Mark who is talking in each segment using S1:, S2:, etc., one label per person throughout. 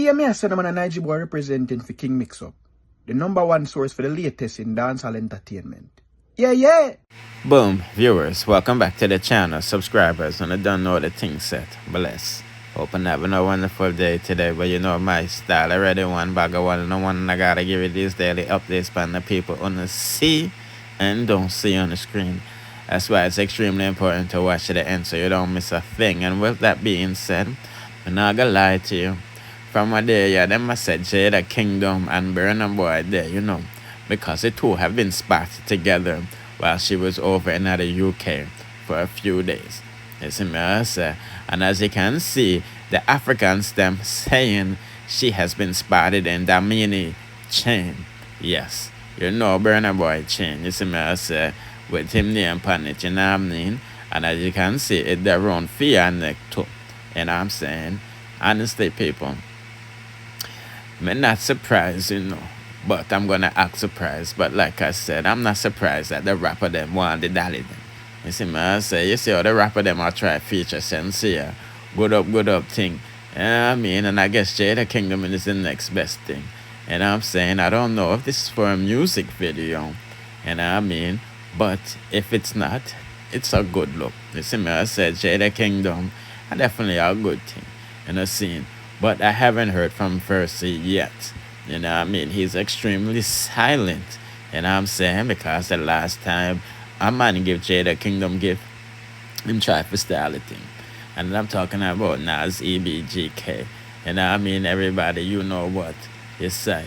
S1: Hear me, I said I'm a Nigeria boy representing for King Mix-Up, the #1 source for the latest in dancehall entertainment. Yeah.
S2: Boom, viewers, welcome back to the channel. Subscribers, and I don't know the thing set. Bless. Hope I'm having a wonderful day today, but you know my style. Already one bag of one and one, and I gotta give it these daily updates by the people on the see and don't see on the screen. That's why it's extremely important to watch to the end so you don't miss a thing. And with that being said, I'm not gonna lie to you. From a day, yeah, them I said Jada Kingdom and BURNA boy there, you know, because the two have been spotted together while she was over in the UK for a few days. You see me, I say. And as you can see, the Africans them saying she has been spotted in the mini chain. Yes, you know BURNA boy chain. You see me, I say, with him name on it, you know what I mean? And as you can see, it's the round fear neck too. You know what I'm saying? Honestly, people, I'm not surprised, you know, but I'm gonna act surprised. But like I said, I'm not surprised that the rapper them want the dolly them. You see me, I say, you see how the rapper them are try feature sincere, good up thing. You know what I mean? And I guess Jada Kingdom is the next best thing. You know what I'm saying? I don't know if this is for a music video, you know what I mean? But if it's not, it's a good look. You see me, I said Jada Kingdom, definitely a good thing in the scene. But I haven't heard from Versi yet. You know what I mean? He's extremely silent. You know what I'm saying? Because the last time a man give Jada Kingdom gift, him try for style the thing. And I'm talking about Nas EBGK. You know what I mean? Everybody, you know what he said.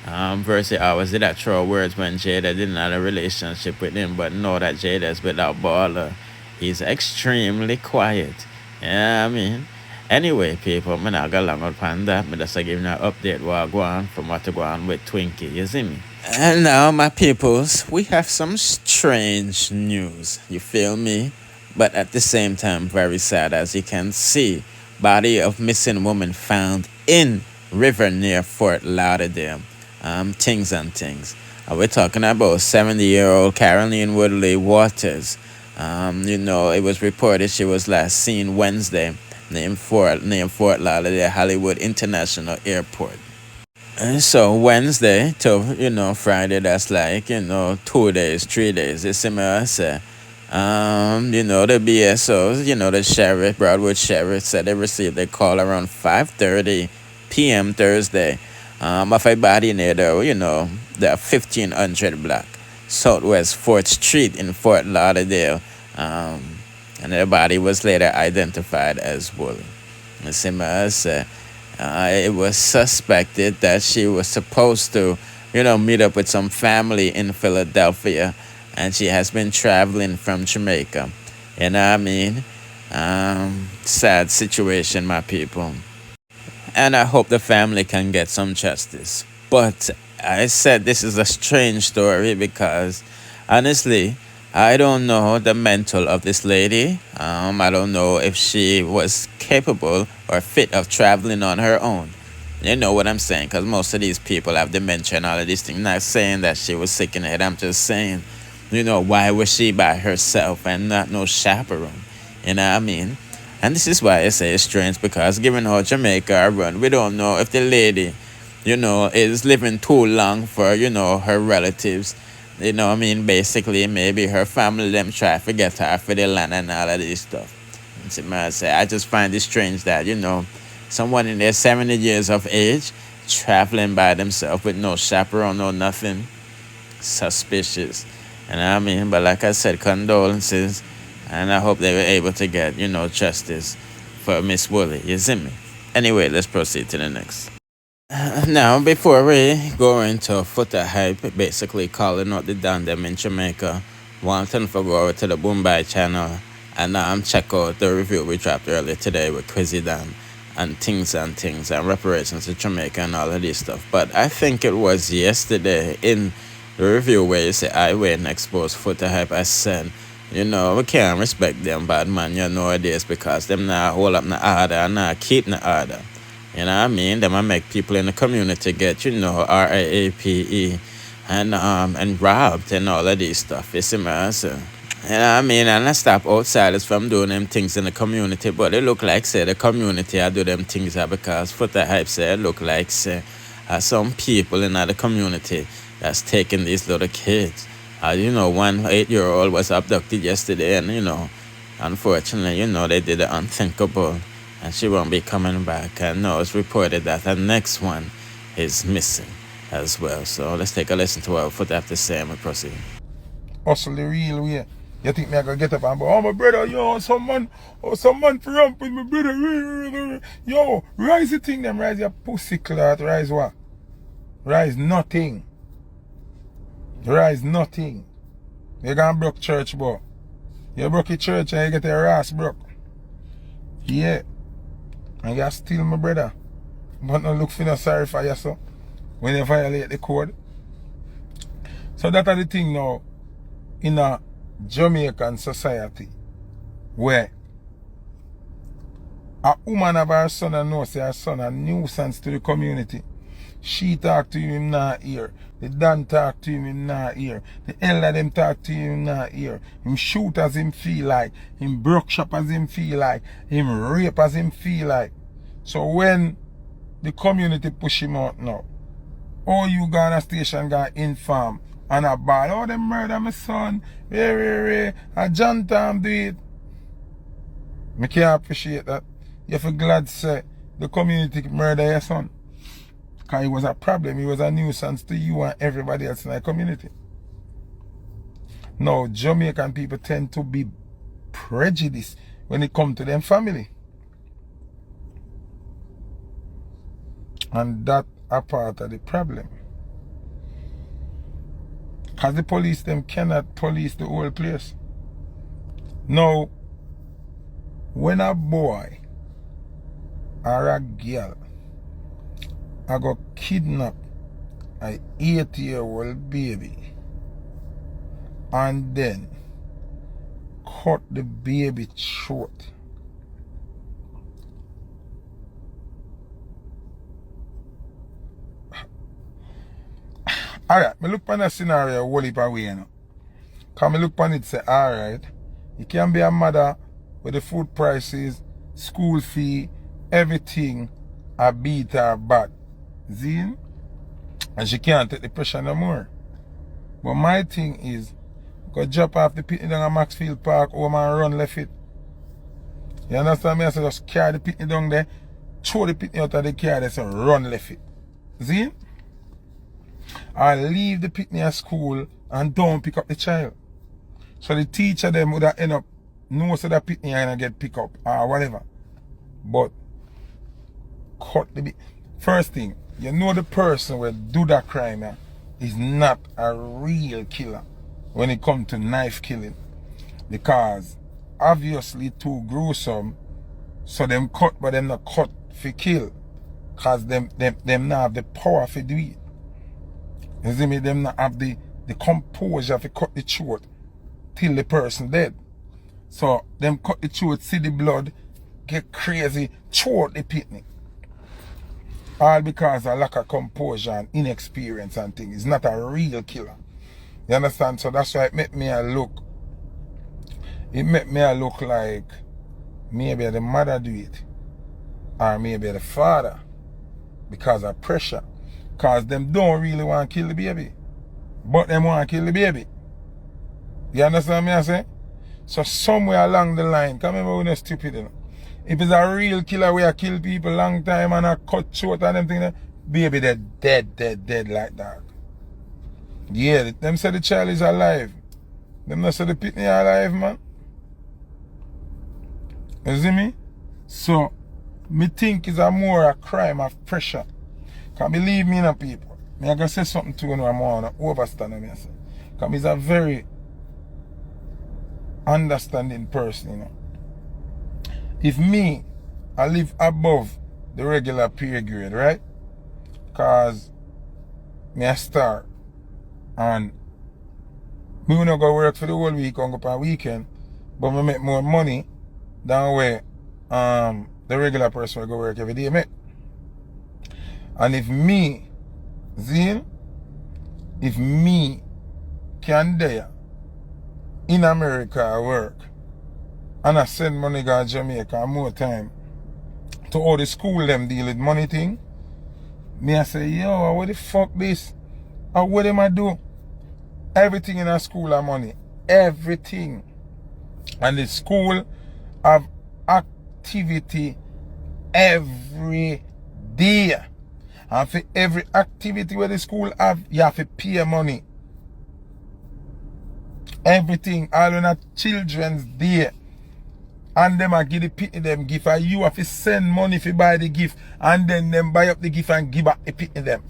S2: Versi always did that throw words when Jada didn't have a relationship with him, but know that Jada's without baller. He's extremely quiet. You know what I mean? Anyway, people, I'm not going to long upon that. I'm just giving you an update what I go on from what I go on with Twinkie. You see me? And now, my peoples, we have some strange news. You feel me? But at the same time, very sad. As you can see, body of missing woman found in river near Fort Lauderdale. Things and things. We're talking about 70-year-old Caroline Woodley Waters. You know, it was reported she was last seen Wednesday named Fort Lauderdale Hollywood International Airport. And so Wednesday to, you know, Friday, that's like, you know, 2 days, 3 days. It's similar, say. You know, the BSOs, you know, the sheriff, Broadwood sheriff, said they received a call around 5:30 p.m. Thursday. Of a body near the, you know, the 1500 block, Southwest 4th Street in Fort Lauderdale. And the body was later identified as Woolly. It was suspected that she was supposed to, you know, meet up with some family in Philadelphia, and she has been traveling from Jamaica. You know what I mean? Sad situation, my people. And I hope the family can get some justice. But I said this is a strange story because, honestly, I don't know the mental of this lady. I don't know if she was capable or fit of traveling on her own. You know what I'm saying? Because most of these people have dementia and all of these things. Not saying that she was sick in the head. I'm just saying, you know, why was she by herself and not no chaperone? You know what I mean? And this is why I say it's strange, because given how Jamaica run, we don't know if the lady, you know, is living too long for, you know, her relatives. You know what I mean? Basically, maybe her family, them try to get her for the land and all of this stuff. I just find it strange that, you know, someone in their 70 years of age traveling by themselves with no chaperone, no nothing. Suspicious. You know what I mean? But like I said, condolences. And I hope they were able to get, you know, justice for Miss Woolly. You see me? Anyway, let's proceed to the next. Now, before we go into Foota hype, basically calling out the Don them in Jamaica, wanting to go over to the Boombai channel and check out the review we dropped earlier today with Quizzy Dan and things and reparations to Jamaica and all of this stuff. But I think it was yesterday in the review where you say I went and exposed Foota hype. I said, you know, we can't respect them bad man, you know, nowadays, because them not hold up the order and not keep the order. You know what I mean? Them a make people in the community get, you know, RIAPE and robbed and all of these stuff. You see me? So You know what I mean? And I stop outsiders from doing them things in the community. But it look like, say, the community I do them things because Foota hype say it look like, say, some people in the community that's taking these little kids. You know, one 8-year-old was abducted yesterday and, you know, unfortunately, you know, they did the unthinkable and she won't be coming back. And now it's reported that the next one is missing as well. So let's take a listen to what Foota have to say and we proceed.
S3: Hustle the real way. You think me I gonna get up and go, oh my brother, yo, some man for ramp with my brother. Yo, rise the thing them, rise your pussy clot, rise what? Rise nothing. Rise nothing. You gonna broke church, bro. You broke your church and you get your ass broke. Yeah. And you steal my brother. But no look for no sorry for yourself when you violate the code. So that are the thing now in a Jamaican society where a woman have her son and knows her son a nuisance to the community. She talk to him not hear. The Dan talk to him not hear. The elder them talk to him not hear. Him shoot as him feel like. Him broke shop as him feel like. Him rape as him feel like. So when the community push him out now, all you go on a station got inform and a ball, oh, them murder my son. A John Tom do it. I can't appreciate that. You feel glad to say the community murder your son. Because it was a problem. It was a nuisance to you and everybody else in the community. Now, Jamaican people tend to be prejudiced when it comes to them family. And that a part of the problem. Because the police them cannot police the whole place. Now, when a boy or a girl I got kidnap an 8-year-old baby and then cut the baby throat, alright, me look on a scenario whole heap away, you know. Because me look on it say, alright, you can be a mother with the food prices, school fee, everything a beat her bad. See? And she can't take the pressure no more. But my thing is, go drop off the pitney down at Maxfield Park home and run left it. You understand me? I say just carry the pitney down there, throw the pitney out of the car, they say run left it. See? Or leave the pitney at school and don't pick up the child. So the teacher them would have end up knows that pitney are gonna get picked up or whatever. But cut the bit. First thing, you know the person who do that crime is not a real killer when it comes to knife killing. Because obviously too gruesome, so them cut but them not cut for kill. Because them not have the power to do it. You see me? Them not have the composure to cut the throat till the person dead. So them cut the throat, see the blood, get crazy, throat the pitney. All because of lack of composure and inexperience and things. It's not a real killer. You understand? So that's why it make me look. It make me look like maybe the mother do it. Or maybe the father. Because of pressure. Because them don't really want to kill the baby. But them want to kill the baby. You understand me I say? So somewhere along the line, come remember we're not stupid, you know. If it's a real killer where I kill people long time and I cut short and them things, baby they're dead like that. Yeah, them say the child is alive. Them not say the pitney alive, man. You see me? So, me think it's a more a crime of pressure. Can't believe me, no people. Me I gonna say something to you when I'm on overstand me. Because he's a very understanding person, you know. If me, I live above the regular pay grade, right? Because me a star and me will not go work for the whole week and go for a weekend, but me make more money than where the regular person will go work every day, mate. And if me, Zine, if me can there in America I work. And I send money to Jamaica more time to all the school them deal with money thing. Me I say, yo, what the fuck this? Or what am I do? Everything in a school are money. Everything. And the school have activity every day. And for every activity where the school have, you have to pay money. Everything, all on a children's day. And them a give the pitney them gift. And you have to send money to buy the gift. And then them buy up the gift and give back the pitney them.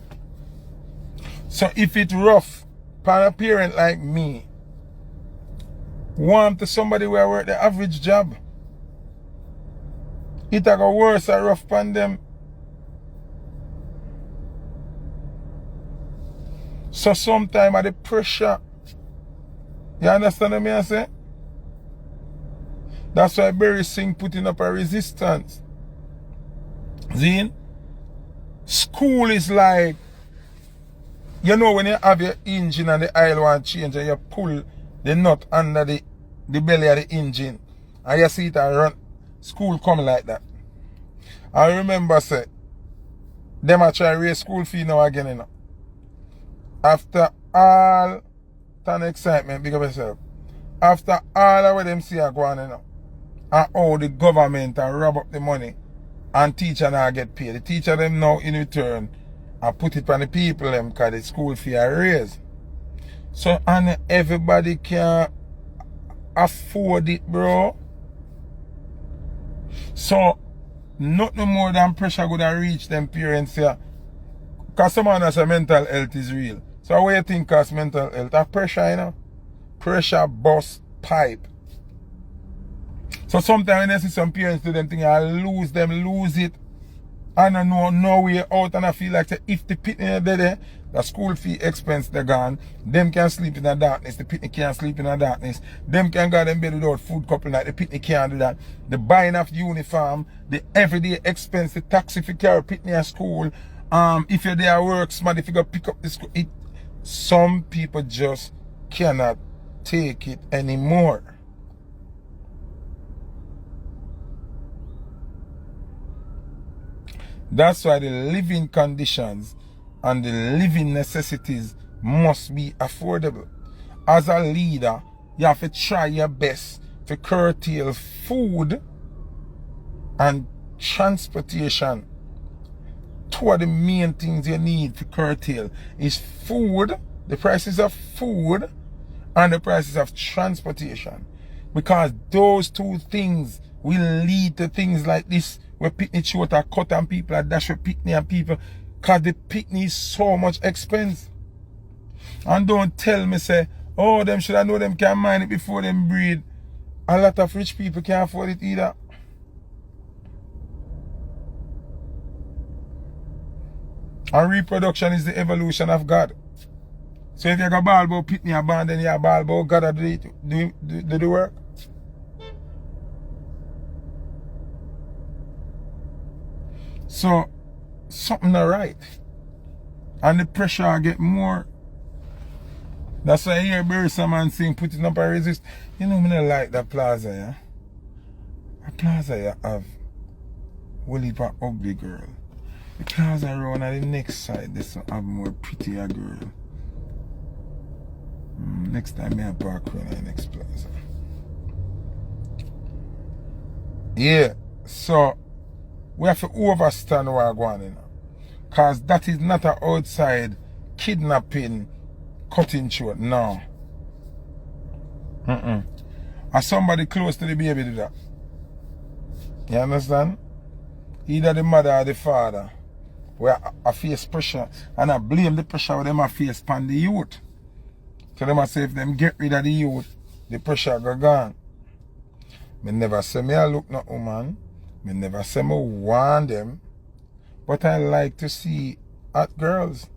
S3: So if it's rough for a parent like me, want to somebody where I work the average job, it a go worse or rough for them. So sometimes at the pressure, you understand what I say? That's why Barry Singh putting up a resistance. Zine, school is like, you know when you have your engine and the oil want change and you pull the nut under the belly of the engine and you see it and run, school come like that. I remember say, them a try raise school fee now again, you know. After all that excitement, big up yourself. After all of what them see are going on, you know, and how the government and rob up the money and teacher now get paid. The teacher them now in return and put it on the people them because the school fee are raised. So and everybody can afford it, bro. So nothing more than pressure would have reached them parents here. Because someone has a mental health is real. So what you think cause mental health? A pressure, you know? Pressure bust pipe. So sometimes when I see some parents do them thing, I lose it. And I know no way out, and I feel like if the pitney are there, the school fee expense they're gone, them can sleep in the darkness, the pitney can't sleep in the darkness, them can go in bed without food couple night, the pitney can't do that. The buying of uniform, the everyday expense, the taxi for carry pitney at school, if you're there at work, somebody if you go pick up the school, some people just cannot take it anymore. That's why the living conditions and the living necessities must be affordable. As a leader, you have to try your best to curtail food and transportation. Two of the main things you need to curtail is food, the prices of food, and the prices of transportation. Because those two things will lead to things like this, where pitney short are cut and people are dash with pitney and people, because the pitney is so much expense. And don't tell me say, oh, them should I know them can mine it before them breed. A lot of rich people can't afford it either. And reproduction is the evolution of God. So if you got ball about pitney and band, then you have ball about God do the work. So, something not right. And the pressure get more. That's why I hear Barry man saying putting up a resist. You know, me not like that plaza, yeah? A plaza you have will heap of ugly girl. The plaza around on the next side, this will have more prettier girl. Next time I park around the next plaza. Yeah, so we have to overstand what we're going on, you know. Because that is not an outside kidnapping, cutting short. No. And somebody close to the baby do that. You understand? Either the mother or the father. Where I face pressure. And I blame the pressure with them I face upon the youth. So them I say if them get rid of the youth, the pressure go gone. Me never say me I look no woman. Me never say me want them. But I like to see hot girls.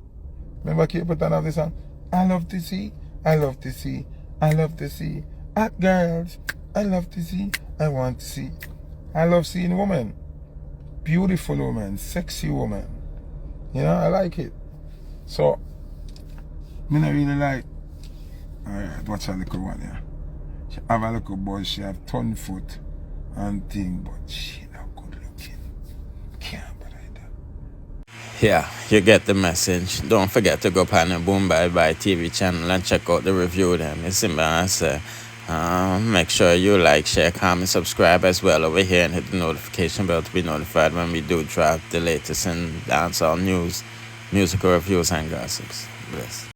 S3: Remember keep put on this song? I love to see, I love to see, I love to see hot girls. I love to see, I want to see. I love seeing women. Beautiful women, sexy women. You know, I like it. So, me not really like. Alright, watch a little one here. She have a little boy, she have ton foot and thing, but she not good looking. Can't believe that.
S2: Yeah, you get the message. Don't forget to go on the Boom Bye Bye TV channel and check out the review them. It's simple as make sure you like, share, comment, subscribe as well over here and hit the notification bell to be notified when we do drop the latest in dancehall news, musical reviews and gossips. Bless.